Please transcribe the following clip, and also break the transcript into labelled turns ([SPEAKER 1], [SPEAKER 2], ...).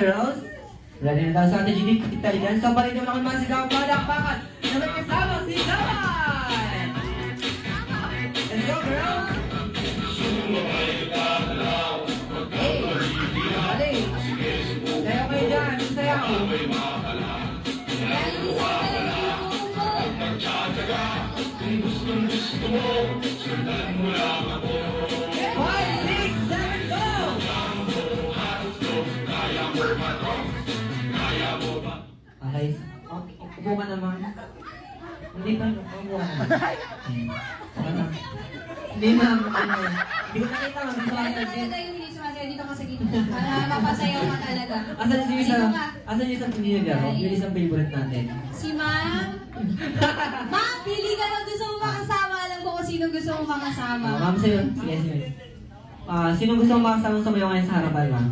[SPEAKER 1] girls? Ready na daw sa ating GD Intelligence. So, parin naman ako mga sigaw palakpakan na may kasama si Daman! Let's go, girls! Hey! Dali! Sayaw kayo dyan! Sayaw! Five, six, seven, go! Okay. Upo ka naman. Hindi pa. Upo ka naman. Hindi ma'am. Hindi ko nakita ma'am.
[SPEAKER 2] Maganda yung hindi sumasayaw dito ka sa gitna. Para mapasayaw ka talaga.
[SPEAKER 1] Asan yung isa? Asan yung isang hindi naglaro? Yung isang favorite natin.
[SPEAKER 2] Si Ma'am. Ma'am, pili ka lang gusto mo makasama. Alam ko kung sino gusto mo makasama.
[SPEAKER 1] Ma'am, sa'yo. Sige, sige. Sino gusto mong makasama sa mayo ngayon sa harapan, ma'am?